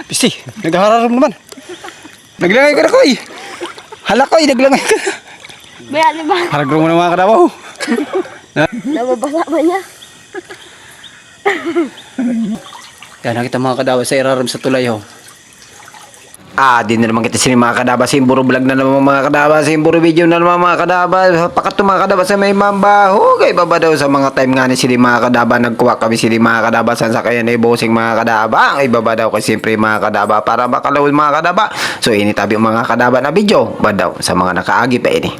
Pisi, naghaharap naman. Naglangay ka na ko eh. Hala ko eh, naglangay ka na. Baya, di ba? Haragro mo na mga kadabaw. Nababasa ba niya? Yan, nakita mga kadabaw sa iraram sa tulay ho. Di na naman kita sini mga kadaba. Simburo vlog na naman mga kadaba. Simburo video na naman mga kadaba. Pakat mga kadaba sa may mambaho. Kay baba daw sa mga time nga ni sili mga kadaba. Nagkuha kami sili mga kadaba. San sa kaya na ibosing mga kadaba. Ay baba daw kasi siyempre mga kadaba. Para makalawin mga kadaba. So initabi mga kadaba na video. Ba daw sa mga nakaagi pa ini.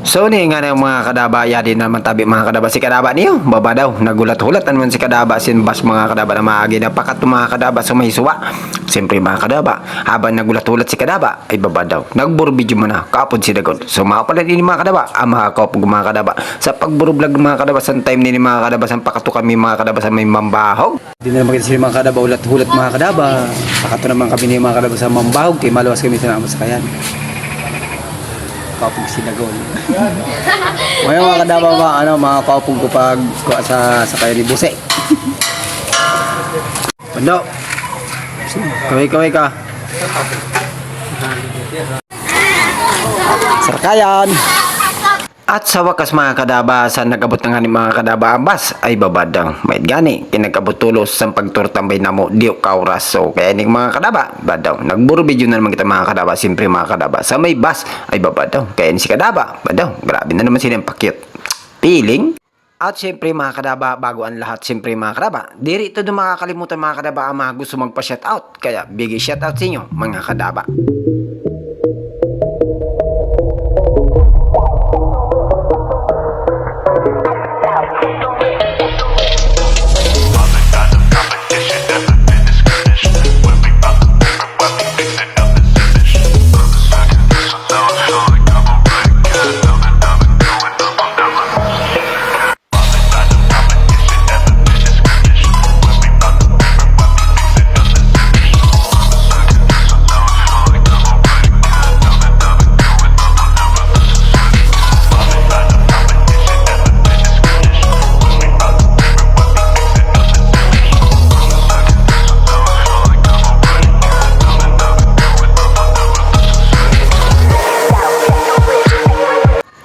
So ni nga ng mga kadaba, din naman tabi mga kadaba si kadaba niyo. Baba daw, nagulat-hulat naman si kadaba sinbas mga kadaba na maagi na pakat mga kadaba sa may suwa. Siyempre mga kadaba, habang nagulat-hulat si kadaba, ay baba daw. Nagburbidyo mo na, kaapod si Dagon. So mga pala din mga kadaba, mga kaapog mga kadaba. Sa pagburublog mga kadaba, sa time ni mga kadaba, sa pakato kami mga kadaba sa may mambahog. Di na makita sila mga kadaba, ulat-hulat mga kadaba. Pakato naman kami ni mga kadaba sa mambahog, kaya maluwas kami sa masakayan. Kapag sinagon. Ngayon mga kadaba mga kapag ko pag sa kaya ni Buse. Bando. Kaway ka. Sarkayan. At sa wakas mga kadaba, sa nagabot na nga ni mga kadaba ambas, ay babadang may gani, pinagabot tulos sa pagturtambay na mo, diyo kauras. So, kaya ning mga kadaba, badaw, nagburo video na naman kita mga kadaba, siyempre mga kadaba, sa may bus, ay babadaw, kaya ni si kadaba, badaw, grabe na naman silang pakyut. Feeling? At siyempre mga kadaba, bago ang lahat, siyempre mga kadaba, diri ito doon makakalimutan mga kadaba ang mga gusto magpa-shoutout, kaya bigay shoutout sa inyo, mga kadaba.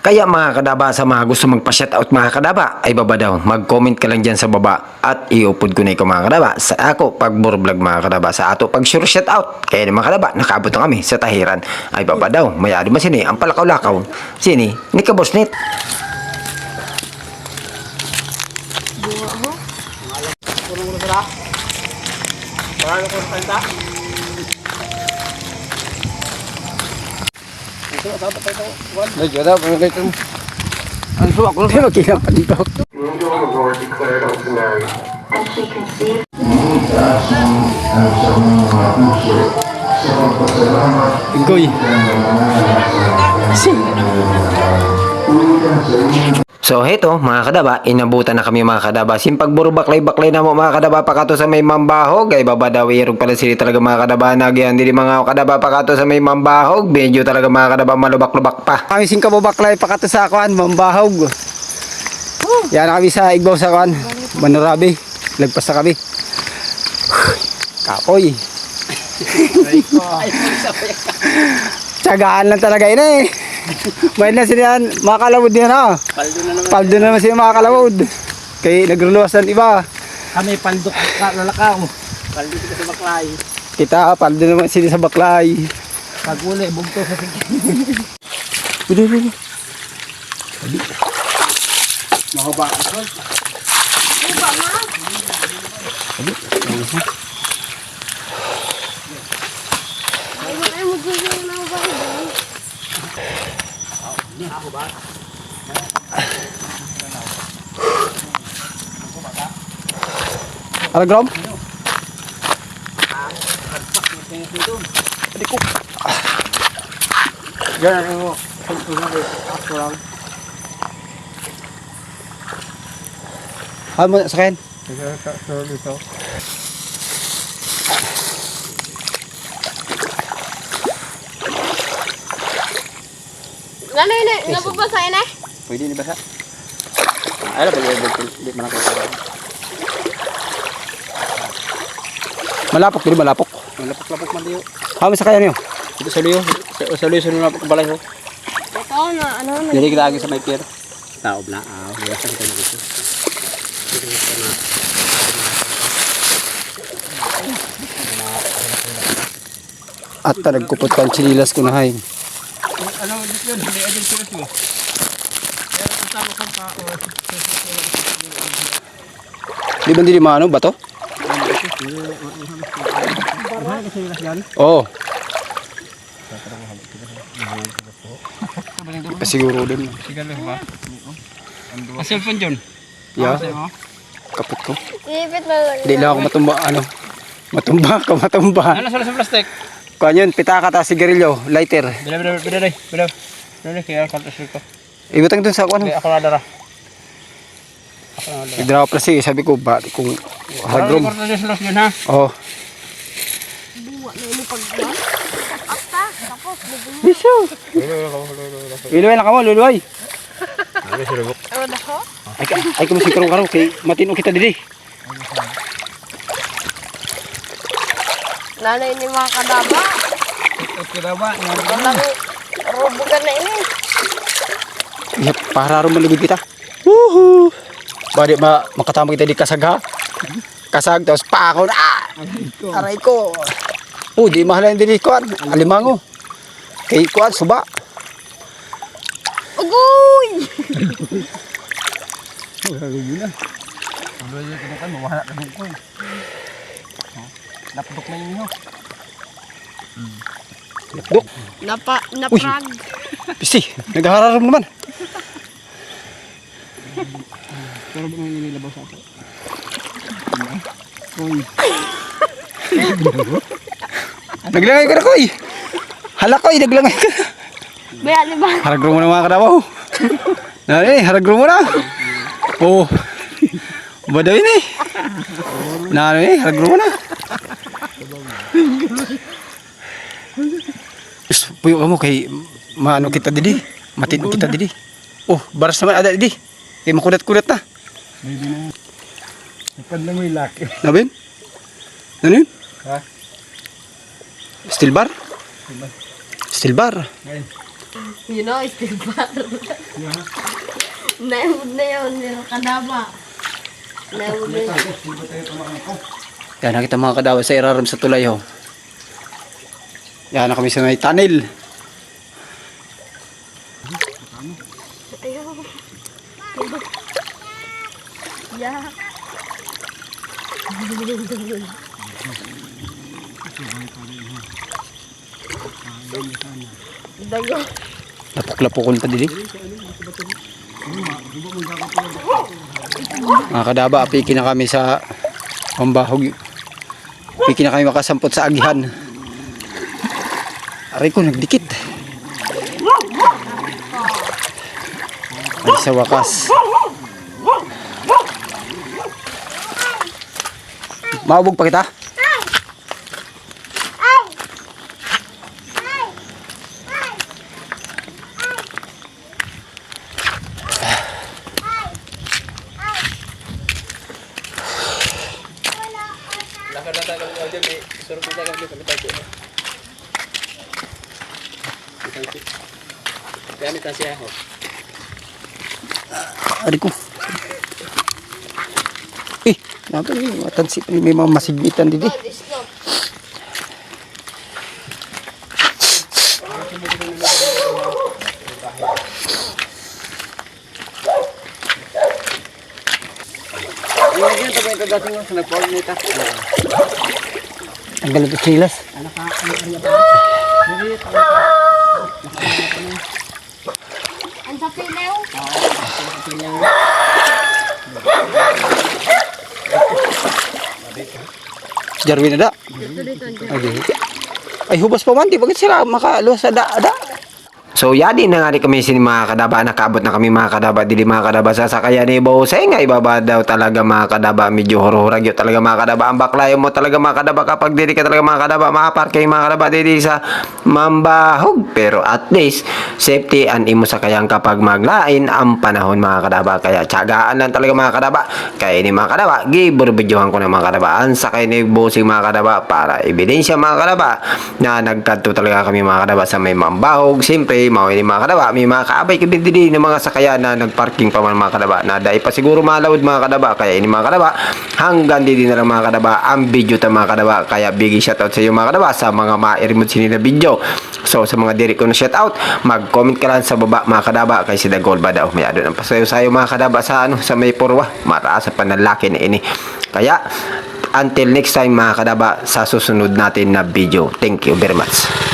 Kaya mga kadaba sa mga gusto magpa-shoutout mga kadaba ay baba daw. Mag-comment ka lang dyan sa baba at iupod ko na ikaw mga kadaba sa ako pag-vlog mga kadaba sa ato pag-sure shoutout. Kaya mga kadaba nakaabot na kami sa tahiran ay baba daw. Mayari ba sini ang palakaw-lakaw? Sini? Ni kabosnet. Bunga ho? Puro sila. Parang ko sa tanda. Medyo daw, pagkakita mo. Ang suwak ko lang magkikap pa dito. Tingkoy. So heto mga kadaba, inabutan na kami mga kadaba. Simpag-buro baklay-baklay na mo mga kadaba pakato sa may mambahog. Ay babadaw irog pala sila talaga mga kadaba. Nagyan din mga kadaba pakato sa may mambahog. Medyo talaga mga kadaba malubak-lubak pa. Kami singkababaklay pakato sa akuan, mambahog. Yan na kami sa igbaw sa akuan. Manurabi. Lagpas na kami. Kapoy. Tsagaan lang talaga yun eh. May na sila mga kalawod din ha. Paldo na naman sila mga kalawod. Kaya nagruluwasan iba. Kami pandok lalakaw. Paldo kita sa baklay. Kita paldo naman sila sa baklay. Pag uli, bugto sa sige. Bili. Mahaba ako. Ay, magiging na ba ito? Ako ba? Ano Grom? Hindi ko. Yan ang ako lang. Ano mo sa akin? Ito. Ano yun eh? Nababasahin eh? Pwede ni basa. Ay, hindi man ako. Malapok, dili malapok. Lapok-lapok man diyo. Kami sa kaya niyo. Ito sa liyo. Sa liyo sa lapok balay ho. Ito na, ano na. Dili kita agi sa may pier. Taob na. Wala sa kita dito. At nagkupot ka ang chinilas ko na hay. Ano dito yun? Hindi adil serious mo. Pero kasama ko pa. Di ba hindi maano ba to? Oo. Pasiguro din. Sigalo ba? Ang cellphone dyan. Yeah. Kapit ko. Ipit na lang. Hindi lang ako matumba ano. Matumba. Ano sa plastic? Kuha yun, pitaka ta sigarilyo, lighter. Bila kaya kaltas ko. Ibutang dun sa ako ano. Ako na dara. Nagdala ko plastic, sabi ko ba kung hagrom. Ano ko sa yun ha? Oo. Buwa na ini pagbuwa. Apa? Tapos, bubuwa. Biso. Luluway lang ka mo, luluway. Ano na ko? Ay kumusik karong kay matino kita didi. Nanay ni mga kadaba. Kira ba? Walang rubugan na ini. Ya, para ron malugod kita. Woohoo! Badi makatama kita di kasag ha. Kasag tapos pa ako na. Aray ko. Oh, di mahalan diri kuan. Alimango. Kay kuan suba. Ugoy! Napdok na yun ho. Dok, Naprag. pisi, nagahararam naman. Pero ba may nililabaw sa ato? Naglangay ka na koy. Hala koy, naglangay ka. Baya, di ba? Haragro mo na mga kadabaw. Nari, haragro mo na. Oh. Badaw yun eh. Nari, haragro mo na. Puyo ka mo kay maano kita didi. Matino kita didi. Oh, baras naman ada didi. Kay makulat-kulat na. Napad na mo yung laki. Nabin? Ano yun? Ha? Steel bar? Steel bar. You know, still bar. Naimod na yun, nila kadaba. Naimod na yun. Yan, nakita mga kadawa sa iraram sa tulay ho. Yan na kami sa may tunnel. Ayaw. Yeah. Dago. Lapok-lapokon ta dili. Mga kadaba, piki na kami sa pambahog. Piki na kami makasampot sa agihan. Aray ko, nagdikit. Ay, sa wakas. Maubog pa kita? Aray ko. Nato ni matansi pa ni may mga masigmitan didi. God is not. Yan ito ba yung kagating mo sa nag-form nita? Ang galit at silas. Ang sapilew. Si Jarwin na da. Dito, dito. Ay, hubas pa man. Di bakit sila makaluwas sa da. So yadi na nga di kami sin mga kadaba, nakaabot na kami mga kadaba, dili mga kadaba sa sakayan ni Bosay nga ibaba daw talaga mga kadaba, medyo hururag yun talaga mga kadaba, ang baklayo mo talaga mga kadaba kapag dili ka talaga mga kadaba, makaparking mga kadaba dili sa Mambahog, pero at least safety and imo sa kayang kapag maglain ang panahon mga kadaba, kaya tiyagaan lang talaga mga kadaba, kaya ini mga kadaba, giburbidyohan ko na mga kadaba, ang sakay ni Bosay mga kadaba para ebidensya mga kadaba na nagkanto talaga kami mga kadaba sa may Mambahog. Siyempre mao ini mga kadaba, may mga kaabay kami dili ng mga sakayan na nagparking pa man mga kadaba, na dai pa siguro malawod mga kadaba, kaya ini mga kadaba hanggang dili na lang mga kadaba ang video ta mga kadaba, kaya big shoutout sa iyo mga kadaba sa mga ma-remote sini na video. So sa mga diri ko na shoutout, mag-comment ka lang sa baba mga kadaba, kay si Dagol ba daw may adon ang pasayo sayo mga kadaba sa ano sa may purwa, mataas sa panlalaki na ini. Kaya until next time mga kadaba sa susunod natin na video. Thank you very much.